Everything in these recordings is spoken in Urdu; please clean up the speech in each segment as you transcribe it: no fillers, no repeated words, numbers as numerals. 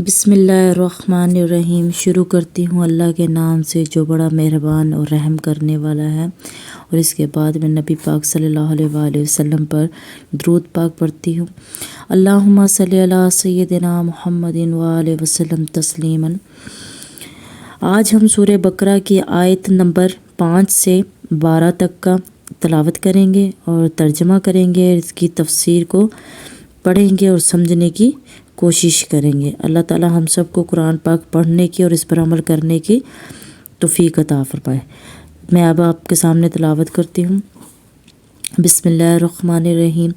بسم اللہ الرحمن الرحیم۔ شروع کرتی ہوں اللہ کے نام سے جو بڑا مہربان اور رحم کرنے والا ہے، اور اس کے بعد میں نبی پاک صلی اللہ علیہ وآلہ وسلم پر درود پاک پڑھتی ہوں۔ اللہم صلی علی سیدنا محمد وآلہ وسلم تسلیما۔ آج ہم سورہ بقرہ کی آیت نمبر 5 سے 12 تک کا تلاوت کریں گے اور ترجمہ کریں گے، اس کی تفسیر کو پڑھیں گے اور سمجھنے کی کوشش کریں گے۔ اللہ تعالی ہم سب کو قرآن پاک پڑھنے کی اور اس پر عمل کرنے کی توفیق عطا فرمائے۔ میں اب آپ کے سامنے تلاوت کرتی ہوں۔ بسم اللہ الرحمن الرحیم۔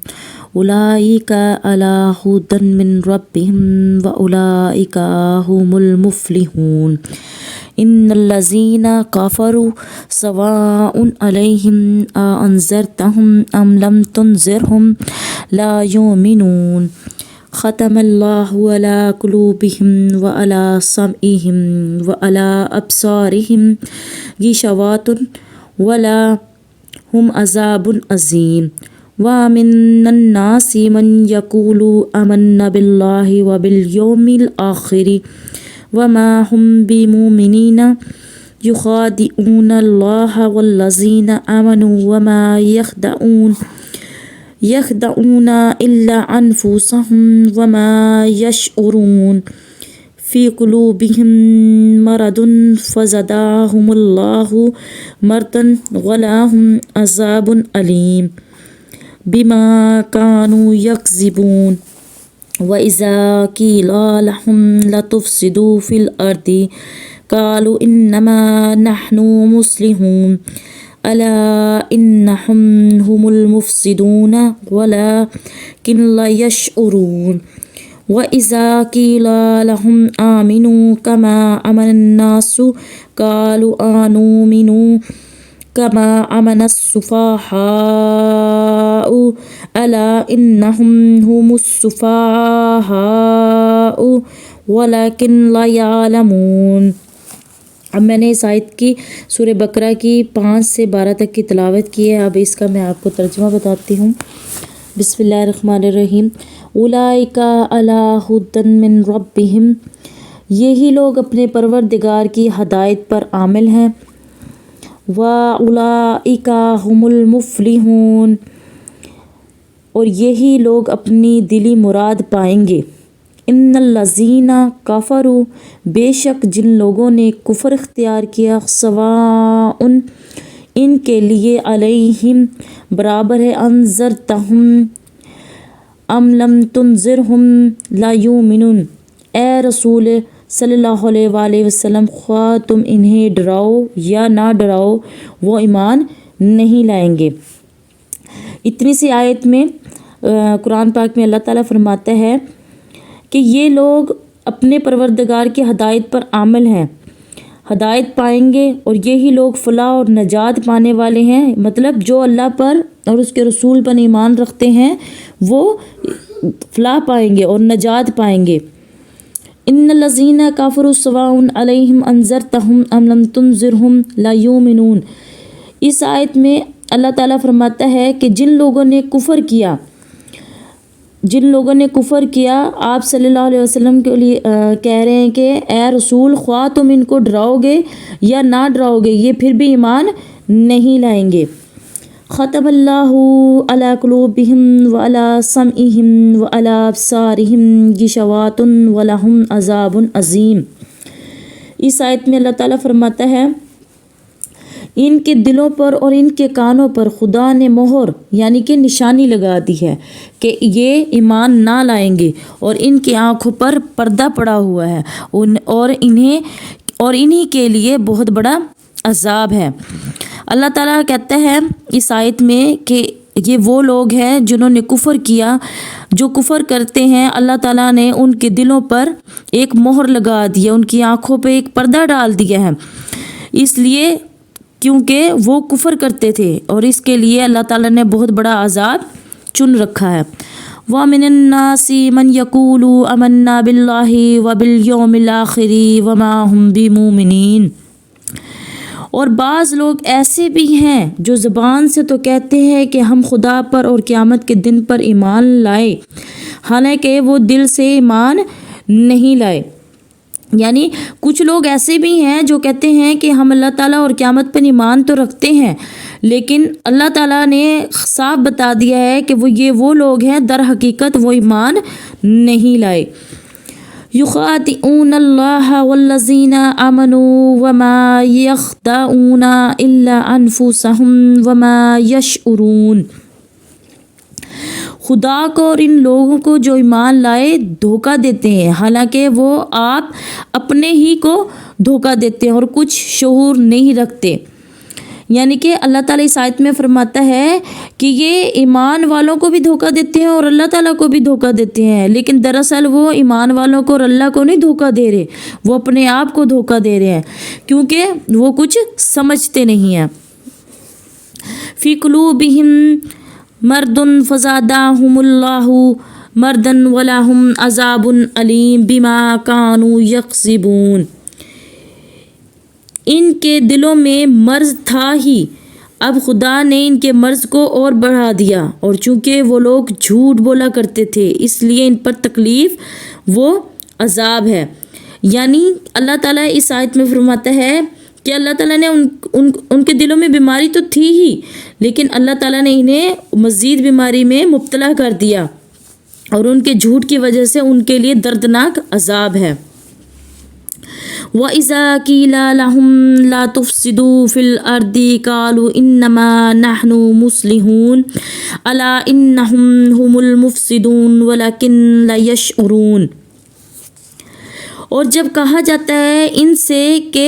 اولئک علی ھدی من ربہم واولئک ھم المفلحون۔ ان الذین کفروا سواء علیہم اانذرتہم ام لم تنذرہم لا یؤمنون۔ ختم اللہ علی قلوبہم وعلی سمعہم وعلی ابصارہم غشاوۃ ولہم عذاب عظیم۔ ومن الناس من یقول آمنا باللہ وبالیوم الآخر وما هم بمؤمنین یخادعون اللہ والذین آمنوا وما یخدعون الا انفسهم وما یشعرون۔ فی قلوبہم مرض فزادہم اللہ مرضا ولہم عذاب علیم بما کانوا یکذبون۔ وَإِذَا قِیلَ لَهُمْ لَا تُفْسِدُوا فِی الْأَرْضِ قَالُوا إِنَّمَا نَحْنُ مُصْلِحُونَ أَلَا إِنَّهُمْ هُمُ الْمُفْسِدُونَ وَلَکِن لَا يَشْعُرُونَ۔ وَإِذَا قِیلَ لَهُمْ آمِنُوا كَمَا آمَنَ النَّاسُ قَالُوا أَنُؤْمِنُ كَمَا آمَنَ السُّفَهَاءُ أَلَا إِنَّهُمْ هُمُ السُّفَهَاءُ وَلَکِن لَا يَعْلَمُونَ۔ اب میں نے اس آیت کی سورہ بقرہ کی 5 سے 12 تک کی تلاوت کی ہے۔ اب اس کا میں آپ کو ترجمہ بتاتی ہوں۔ بسم اللہ الرحمن الرحیم۔ اولئک علی ھدی من ربہم، یہی لوگ اپنے پروردگار کی ہدایت پر عامل ہیں۔ واولئک ھم المفلحون، اور یہی لوگ اپنی دلی مراد پائیں گے۔ ان الذین کفروا، بے شک جن لوگوں نے کفر اختیار کیا، سواء ان کے لیے، علیہم برابر ہے، انذرتہم ام لم تنذرہم لا یؤمنون۔ اے رسول صلی اللہ علیہ وآلہ وسلم، خواہ تم انہیں ڈراؤ یا نہ ڈراؤ، وہ ایمان نہیں لائیں گے۔ اتنی سی آیت میں قرآن پاک میں اللہ تعالیٰ فرماتا ہے کہ یہ لوگ اپنے پروردگار کی ہدایت پر عامل ہیں، ہدایت پائیں گے، اور یہی لوگ فلاح اور نجات پانے والے ہیں۔ مطلب جو اللہ پر اور اس کے رسول پر ایمان رکھتے ہیں وہ فلاح پائیں گے اور نجات پائیں گے۔ ان الذین کفروا سواء علیہم انذرتہم ام لم تنذرہم لا یؤمنون۔ اس آیت میں اللہ تعالیٰ فرماتا ہے کہ جن لوگوں نے کفر کیا آپ صلی اللہ علیہ وسلم کے لیے کہہ رہے ہیں کہ اے رسول، خواہ تم ان کو ڈراؤ گے یا نہ ڈراؤ گے، یہ پھر بھی ایمان نہیں لائیں گے۔ ختم اللہ علی قلوبہم وعلی سمعہم وعلی ابصارہم غشاوۃ ولہم عذاب عظیم۔ اس آیت میں اللہ تعالیٰ فرماتا ہے ان کے دلوں پر اور ان کے کانوں پر خدا نے مہر یعنی کہ نشانی لگا دی ہے کہ یہ ایمان نہ لائیں گے، اور ان کی آنکھوں پر پردہ پڑا ہوا ہے، اور انہی کے لیے بہت بڑا عذاب ہے۔ اللہ تعالیٰ کہتا ہے اس آیت میں کہ یہ وہ لوگ ہیں جنہوں نے کفر کیا، جو کفر کرتے ہیں اللہ تعالیٰ نے ان کے دلوں پر ایک مہر لگا دی ہے، ان کی آنکھوں پہ ایک پردہ ڈال دیا ہے، اس لیے کیونکہ وہ کفر کرتے تھے، اور اس کے لیے اللہ تعالیٰ نے بہت بڑا عذاب چن رکھا ہے۔ وَمِنَ النَّاسِ مَن يَقُولُ آمَنَّا بِاللَّهِ وَبَالْيَوْمِ الْآخِرِ وَمَا هُمْ بِمُؤْمِنِينَ، اور بعض لوگ ایسے بھی ہیں جو زبان سے تو کہتے ہیں کہ ہم خدا پر اور قیامت کے دن پر ایمان لائے، حالانکہ وہ دل سے ایمان نہیں لائے۔ یعنی کچھ لوگ ایسے بھی ہیں جو کہتے ہیں کہ ہم اللہ تعالیٰ اور قیامت پر ایمان تو رکھتے ہیں، لیکن اللہ تعالیٰ نے صاف بتا دیا ہے کہ وہ لوگ ہیں در حقیقت وہ ایمان نہیں لائے۔ یخادعون اللہ والذین آمنوا وما یخدعون الا انفسهم وما یشعرون۔ خدا کو اور ان لوگوں کو جو ایمان لائے دھوکہ دیتے ہیں، حالانکہ وہ آپ اپنے ہی کو دھوکہ دیتے ہیں اور کچھ شعور نہیں رکھتے۔ یعنی کہ اللہ تعالیٰ اس آیت میں فرماتا ہے کہ یہ ایمان والوں کو بھی دھوکہ دیتے ہیں اور اللہ تعالیٰ کو بھی دھوکہ دیتے ہیں، لیکن دراصل وہ ایمان والوں کو اور اللہ کو نہیں دھوکہ دے رہے، وہ اپنے آپ کو دھوکہ دے رہے ہیں، کیونکہ وہ کچھ سمجھتے نہیں ہیں۔ فی قلوبہم مرض فزادہم اللہ مرضا ولہم عذاب علیم بما کانوا یکسبون۔ ان کے دلوں میں مرض تھا ہی، اب خدا نے ان کے مرض کو اور بڑھا دیا، اور چونکہ وہ لوگ جھوٹ بولا کرتے تھے اس لیے ان پر تکلیف وہ عذاب ہے۔ یعنی اللہ تعالیٰ اس آیت میں فرماتا ہے کہ اللہ تعالیٰ نے ان کے دلوں میں بیماری تو تھی ہی، لیکن اللہ تعالیٰ نے انہیں مزید بیماری میں مبتلا کر دیا، اور ان کے جھوٹ کی وجہ سے ان کے لیے دردناک عذاب ہے۔ وَإِذَا قِيلَ لَهُمْ لَا تُفْسِدُوا فِي الْأَرْضِ قَالُوا إِنَّمَا نَحْنُ مُصْلِحُونَ أَلَا إِنَّهُمْ هُمُ الْمُفْسِدُونَ وَلَكِنْ لَا يَشْعُرُونَ۔ اور جب کہا جاتا ہے ان سے کہ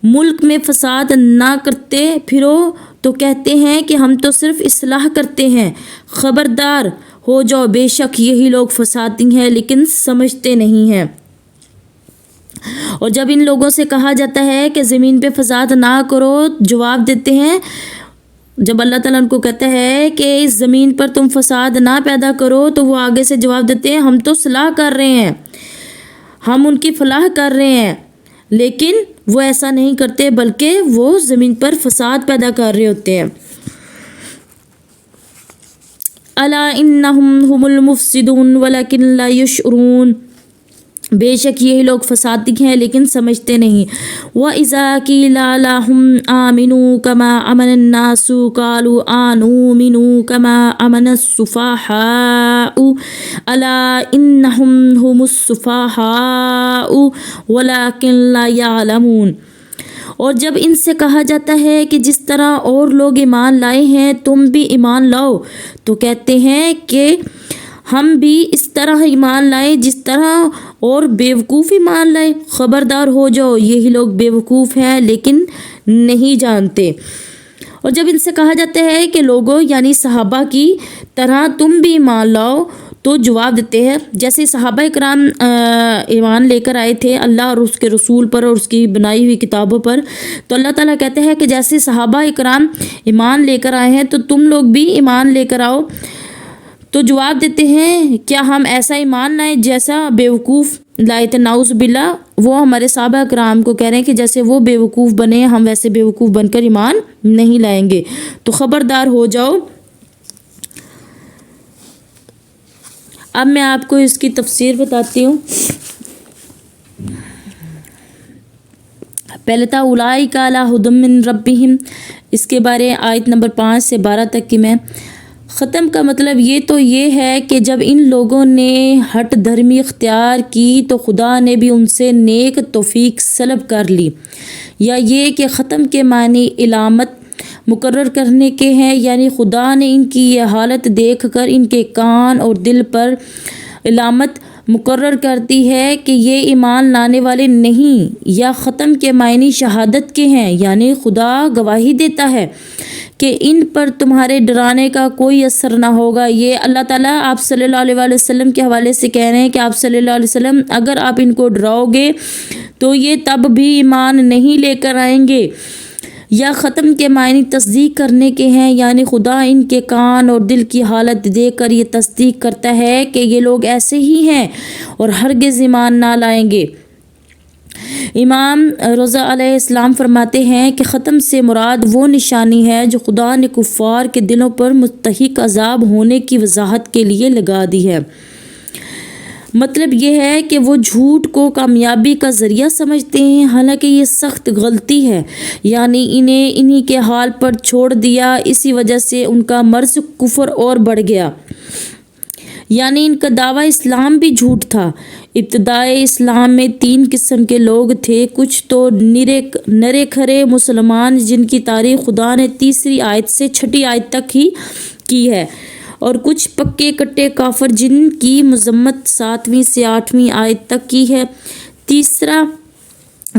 ملک میں فساد نہ کرتے پھرو تو کہتے ہیں کہ ہم تو صرف اصلاح کرتے ہیں، خبردار ہو جاؤ بے شک یہی لوگ فسادی ہیں لیکن سمجھتے نہیں ہیں۔ اور جب ان لوگوں سے کہا جاتا ہے کہ زمین پہ فساد نہ کرو، جواب دیتے ہیں، جب اللہ تعالیٰ ان کو کہتا ہے کہ اس زمین پر تم فساد نہ پیدا کرو تو وہ آگے سے جواب دیتے ہیں ہم تو صلاح کر رہے ہیں، ہم ان کی فلاح کر رہے ہیں، لیکن وہ ایسا نہیں کرتے بلکہ وہ زمین پر فساد پیدا کر رہے ہوتے ہیں۔ الا انہم هم المفسدون ولکن لا یشعرون، بے شک یہی لوگ فسادی ہیں لیکن سمجھتے نہیں۔ وَإِذَا قِيلَ لَهُمْ آمِنُوا كَمَا آمَنَ النَّاسُ قَالُوا آنُؤْمِنُ كَمَا آمَنَ السُّفَهَاءُ أَلَا إِنَّهُمْ هُمُ السُّفَهَاءُ وَلَكِنْ لَا يَعْلَمُونَ۔ اور جب ان سے کہا جاتا ہے کہ جس طرح اور لوگ ایمان لائے ہیں تم بھی ایمان لاؤ، تو کہتے ہیں کہ ہم بھی اس طرح ایمان لائے جس طرح اور بیوقوف ایمان لائے، خبردار ہو جاؤ یہی لوگ بیوقوف ہیں لیکن نہیں جانتے۔ اور جب ان سے کہا جاتا ہے کہ لوگوں یعنی صحابہ کی طرح تم بھی ایمان لاؤ، تو جواب دیتے ہیں جیسے صحابہ کرام ایمان لے کر آئے تھے اللہ اور اس کے رسول پر اور اس کی بنائی ہوئی کتابوں پر، تو اللہ تعالیٰ کہتے ہیں کہ جیسے صحابہ کرام ایمان لے کر آئے ہیں تو تم لوگ بھی ایمان لے کر آؤ۔ تو جواب دیتے ہیں کیا ہم ایسا ایمان لائیں جیسا بیوقوف لائے تھے، نعوذ باللہ۔ وہ ہمارے صحابہ کرام کو کہہ رہے ہیں کہ جیسے وہ بیوقوف بنے ہم ویسے بیوقوف بن کر ایمان نہیں لائیں گے، تو خبردار ہو جاؤ۔ اب میں آپ کو اس کی تفسیر بتاتی ہوں۔ پہلے تھا اولئک علی ھدی من ربہم، اس کے بارے آیت نمبر 5 سے 12 تک کی میں ختم کا مطلب یہ ہے کہ جب ان لوگوں نے ہٹ دھرمی اختیار کی تو خدا نے بھی ان سے نیک توفیق سلب کر لی، یا یہ کہ ختم کے معنی علامت مقرر کرنے کے ہیں، یعنی خدا نے ان کی یہ حالت دیکھ کر ان کے کان اور دل پر علامت مقرر کرتی ہے کہ یہ ایمان لانے والے نہیں، یا ختم کے معنی شہادت کے ہیں، یعنی خدا گواہی دیتا ہے کہ ان پر تمہارے ڈرانے کا کوئی اثر نہ ہوگا۔ یہ اللہ تعالیٰ آپ صلی اللہ علیہ وسلم کے حوالے سے کہہ رہے ہیں کہ آپ صلی اللہ علیہ وسلم اگر آپ ان کو ڈراؤ گے تو یہ تب بھی ایمان نہیں لے کر آئیں گے، یا ختم کے معنی تصدیق کرنے کے ہیں، یعنی خدا ان کے کان اور دل کی حالت دیکھ کر یہ تصدیق کرتا ہے کہ یہ لوگ ایسے ہی ہیں اور ہرگز ایمان نہ لائیں گے۔ امام رضا علیہ السلام فرماتے ہیں کہ ختم سے مراد وہ نشانی ہے جو خدا نے کفار کے دلوں پر مستحق عذاب ہونے کی وضاحت کے لیے لگا دی ہے۔ مطلب یہ ہے کہ وہ جھوٹ کو کامیابی کا ذریعہ سمجھتے ہیں، حالانکہ یہ سخت غلطی ہے، یعنی انہیں انہی کے حال پر چھوڑ دیا، اسی وجہ سے ان کا مرض کفر اور بڑھ گیا۔ یعنی ان کا دعویٰ اسلام بھی جھوٹ تھا۔ ابتدائے اسلام میں 3 قسم کے لوگ تھے، کچھ تو نرے کھرے مسلمان جن کی تعریف خدا نے 3 آیت سے 6 آیت تک ہی کی ہے، اور کچھ پکے کٹے کافر جن کی مذمت 7ویں سے 8ویں آیت تک کی ہے۔ تیسرا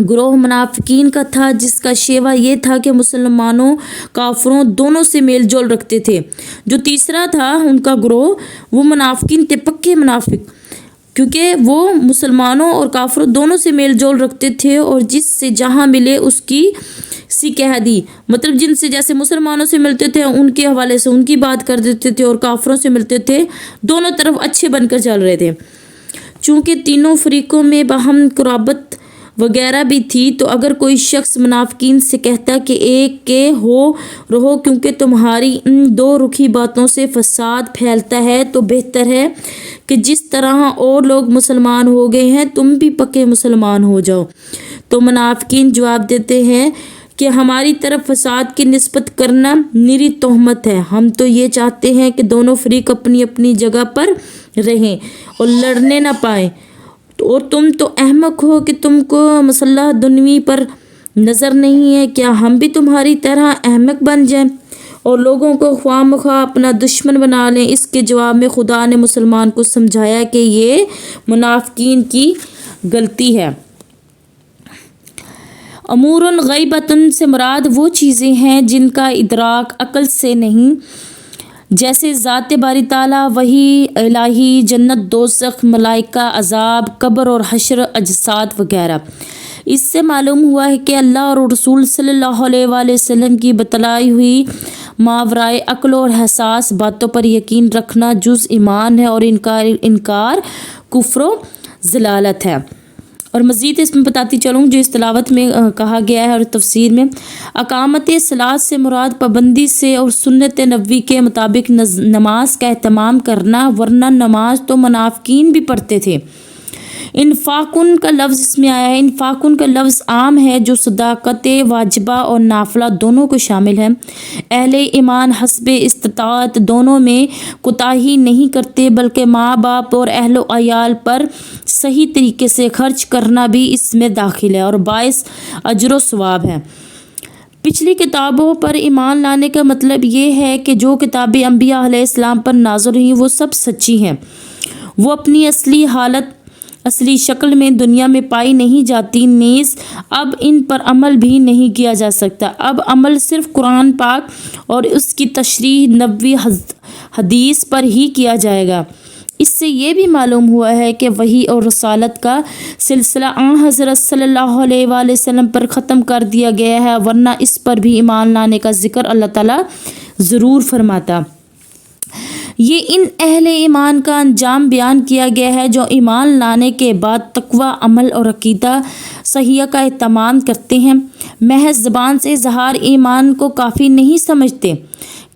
گروہ منافقین کا تھا، جس کا شیوہ یہ تھا کہ مسلمانوں کافروں دونوں سے میل جول رکھتے تھے۔ جو تیسرا تھا ان کا گروہ، وہ منافقین تھے، پکے منافق، کیونکہ وہ مسلمانوں اور کافروں دونوں سے میل جول رکھتے تھے، اور جس سے جہاں ملے اس کی سی کہہ دی، مطلب جن سے جیسے مسلمانوں سے ملتے تھے ان کے حوالے سے ان کی بات کر دیتے تھے، اور کافروں سے ملتے تھے، دونوں طرف اچھے بن کر چل رہے تھے۔ چونکہ تینوں فریقوں میں باہم قرابت وغیرہ بھی تھی، تو اگر کوئی شخص منافقین سے کہتا کہ ایک کے رہو کیونکہ تمہاری ان 2 رخی باتوں سے فساد پھیلتا ہے، تو بہتر ہے کہ جس طرح اور لوگ مسلمان ہو گئے ہیں تم بھی پکے مسلمان ہو جاؤ۔ تو منافقین جواب دیتے ہیں کہ ہماری طرف فساد کی نسبت کرنا نری تہمت ہے، ہم تو یہ چاہتے ہیں کہ دونوں فریق اپنی اپنی جگہ پر رہیں اور لڑنے نہ پائیں، اور تم تو احمق ہو کہ تم کو مسلح دنوی پر نظر نہیں ہے، کیا ہم بھی تمہاری طرح احمق بن جائیں اور لوگوں کو خواہ مخواہ اپنا دشمن بنا لیں؟ اس کے جواب میں خدا نے مسلمان کو سمجھایا کہ یہ منافقین کی غلطی ہے۔ امور غیبۃ سے مراد وہ چیزیں ہیں جن کا ادراک عقل سے نہیں، جیسے ذات باری تعالیٰ، وحی الہی، جنت دوزخ، ملائکہ، عذاب قبر اور حشر اجساد وغیرہ۔ اس سے معلوم ہوا ہے کہ اللہ اور رسول صلی اللہ علیہ وآلہ وسلم کی بتلائی ہوئی ماورائے عقل اور احساس باتوں پر یقین رکھنا جز ایمان ہے، اور انکار کفر و ضلالت ہے۔ اور مزید اس میں بتاتی چلوں جو اس تلاوت میں کہا گیا ہے اور تفسیر میں، اقامت صلاۃ سے مراد پابندی سے اور سنت نبوی کے مطابق نماز کا اہتمام کرنا، ورنہ نماز تو منافقین بھی پڑھتے تھے۔ انفاقن کا لفظ اس میں آیا ہے۔ انفاقن کا لفظ عام ہے جو صدقات واجبہ اور نافلہ دونوں کو شامل ہے۔ اہل ایمان حسب استطاعت دونوں میں کوتاہی نہیں کرتے، بلکہ ماں باپ اور اہل و عیال پر صحیح طریقے سے خرچ کرنا بھی اس میں داخل ہے اور باعث اجر و ثواب ہے۔ پچھلی کتابوں پر ایمان لانے کا مطلب یہ ہے کہ جو کتابیں انبیاء علیہ السلام پر نازل ہوئیں وہ سب سچی ہیں، وہ اپنی اصلی شکل میں دنیا میں پائی نہیں جاتی، نیز اب ان پر عمل بھی نہیں کیا جا سکتا۔ اب عمل صرف قرآن پاک اور اس کی تشریح نبوی حدیث پر ہی کیا جائے گا۔ اس سے یہ بھی معلوم ہوا ہے کہ وحی اور رسالت کا سلسلہ حضرت صلی اللہ علیہ وآلہ وسلم پر ختم کر دیا گیا ہے، ورنہ اس پر بھی ایمان لانے کا ذکر اللہ تعالیٰ ضرور فرماتا۔ یہ ان اہل ایمان کا انجام بیان کیا گیا ہے جو ایمان لانے کے بعد تقوی، عمل اور عقیدہ صحیحہ کا اہتمام کرتے ہیں، محض زبان سے اظہار ایمان کو کافی نہیں سمجھتے۔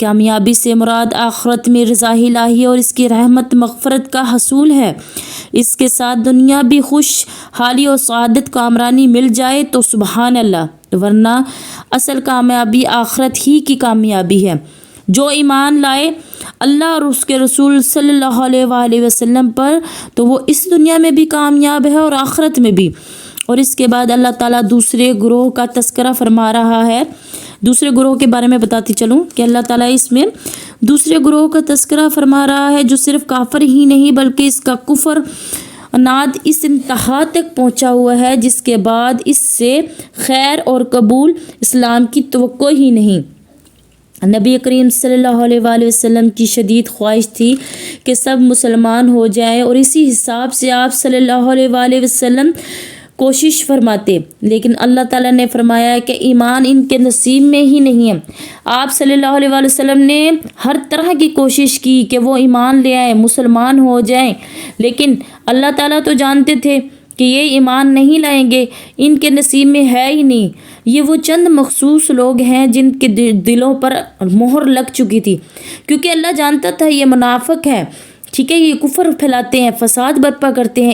کامیابی سے مراد آخرت میں رضا الہی اور اس کی رحمت مغفرت کا حصول ہے۔ اس کے ساتھ دنیا بھی خوش حالی اور سعادت کامرانی مل جائے تو سبحان اللہ، ورنہ اصل کامیابی آخرت ہی کی کامیابی ہے۔ جو ایمان لائے اللہ اور اس کے رسول صلی اللہ علیہ وآلہ وسلم پر تو وہ اس دنیا میں بھی کامیاب ہے اور آخرت میں بھی۔ اور اس کے بعد اللہ تعالیٰ دوسرے گروہ کا تذکرہ فرما رہا ہے۔ دوسرے گروہ کے بارے میں بتاتی چلوں کہ اللہ تعالیٰ اس میں دوسرے گروہ کا تذکرہ فرما رہا ہے جو صرف کافر ہی نہیں بلکہ اس کا کفر عناد اس انتہا تک پہنچا ہوا ہے جس کے بعد اس سے خیر اور قبول اسلام کی توقع ہی نہیں۔ نبی کریم صلی اللہ علیہ وآلہ وسلم کی شدید خواہش تھی کہ سب مسلمان ہو جائیں، اور اسی حساب سے آپ صلی اللہ علیہ وآلہ وسلم کوشش فرماتے، لیکن اللہ تعالیٰ نے فرمایا کہ ایمان ان کے نصیب میں ہی نہیں ہے۔ آپ صلی اللہ علیہ وآلہ وسلم نے ہر طرح کی کوشش کی کہ وہ ایمان لے آئیں، مسلمان ہو جائیں، لیکن اللہ تعالیٰ تو جانتے تھے کہ یہ ایمان نہیں لائیں گے، ان کے نصیب میں ہے ہی نہیں۔ یہ وہ چند مخصوص لوگ ہیں جن کے دلوں پر مہر لگ چکی تھی، کیونکہ اللہ جانتا تھا یہ منافق ہے، ٹھیک ہے، یہ کفر پھیلاتے ہیں، فساد برپا کرتے ہیں،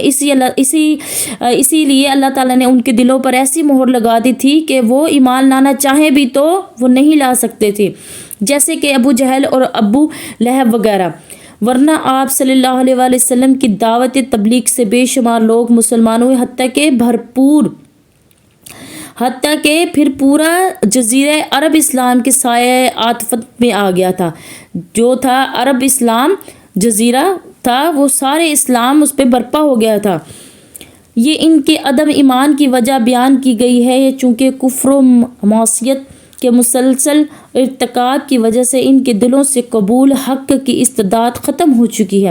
اسی لیے اللہ تعالیٰ نے ان کے دلوں پر ایسی مہر لگا دی تھی کہ وہ ایمان لانا چاہیں بھی تو وہ نہیں لا سکتے تھے، جیسے کہ ابو جہل اور ابو لہب وغیرہ۔ ورنہ آپ صلی اللہ علیہ وآلہ وسلم کی دعوت تبلیغ سے بے شمار لوگ مسلمان ہوئے، حتیٰ کہ پھر پورا جزیرہ عرب اسلام کے سایہ عاطفت میں آ گیا تھا۔ جو تھا عرب اسلام جزیرہ تھا، وہ سارے اسلام اس پہ برپا ہو گیا تھا۔ یہ ان کے عدم ایمان کی وجہ بیان کی گئی ہے، چونکہ کفر و معصیت کے مسلسل ارتکاب کی وجہ سے ان کے دلوں سے قبول حق کی استعداد ختم ہو چکی ہے،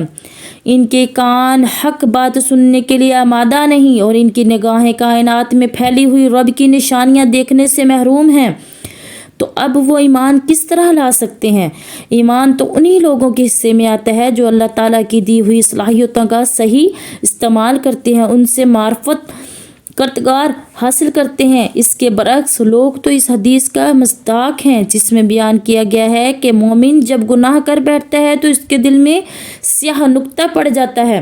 ان کے کان حق بات سننے کے لیے آمادہ نہیں، اور ان کی نگاہیں کائنات میں پھیلی ہوئی رب کی نشانیاں دیکھنے سے محروم ہیں۔ تو اب وہ ایمان کس طرح لا سکتے ہیں؟ ایمان تو انہی لوگوں کے حصے میں آتا ہے جو اللہ تعالیٰ کی دی ہوئی صلاحیتوں کا صحیح استعمال کرتے ہیں، ان سے معرفت کردگار حاصل کرتے ہیں۔ اس کے برعکس لوگ تو اس حدیث کا مصداق ہیں جس میں بیان کیا گیا ہے کہ مومن جب گناہ کر بیٹھتا ہے تو اس کے دل میں سیاہ نقطہ پڑ جاتا ہے۔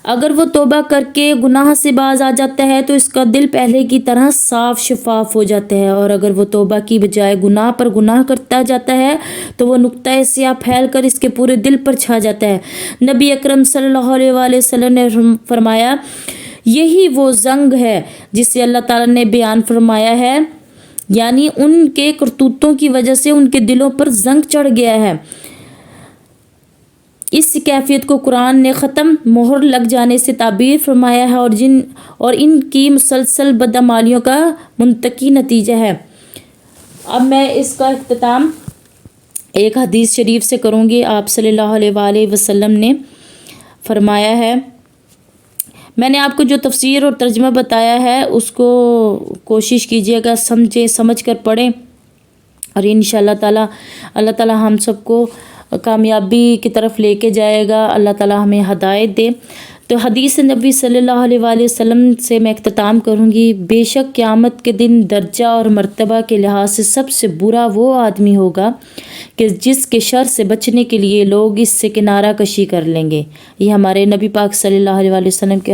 اگر وہ توبہ کر کے گناہ سے باز آ جاتا ہے تو اس کا دل پہلے کی طرح صاف شفاف ہو جاتا ہے، اور اگر وہ توبہ کی بجائے گناہ پر گناہ کرتا جاتا ہے تو وہ نقطہ سیاہ پھیل کر اس کے پورے دل پر چھا جاتا ہے۔ نبی اکرم صلی اللہ علیہ وآلہ وسلم نے فرمایا، یہی وہ زنگ ہے جسے اللہ تعالیٰ نے بیان فرمایا ہے، یعنی ان کے کرتوتوں کی وجہ سے ان کے دلوں پر زنگ چڑھ گیا ہے۔ اس کیفیت کو قرآن نے ختم مہر لگ جانے سے تعبیر فرمایا ہے، اور ان کی مسلسل بدعمالیوں کا منطقی نتیجہ ہے۔ اب میں اس کا اختتام ایک حدیث شریف سے کروں گی۔ آپ صلی اللہ علیہ وآلہ وسلم نے فرمایا ہے، میں نے آپ کو جو تفسیر اور ترجمہ بتایا ہے اس کو کوشش کیجیے گا سمجھ کر پڑھیں، اور انشاءاللہ تعالیٰ اللہ تعالیٰ ہم سب کو کامیابی کی طرف لے کے جائے گا۔ اللہ تعالیٰ ہمیں ہدایت دے۔ تو حدیث نبی صلی اللہ علیہ وآلہ وسلم سے میں اختتام کروں گی، بے شک قیامت کے دن درجہ اور مرتبہ کے لحاظ سے سب سے برا وہ آدمی ہوگا کہ جس کے شر سے بچنے کے لیے لوگ اس سے کنارہ کشی کر لیں گے۔ یہ ہمارے نبی پاک صلی اللہ علیہ وآلہ وسلم کے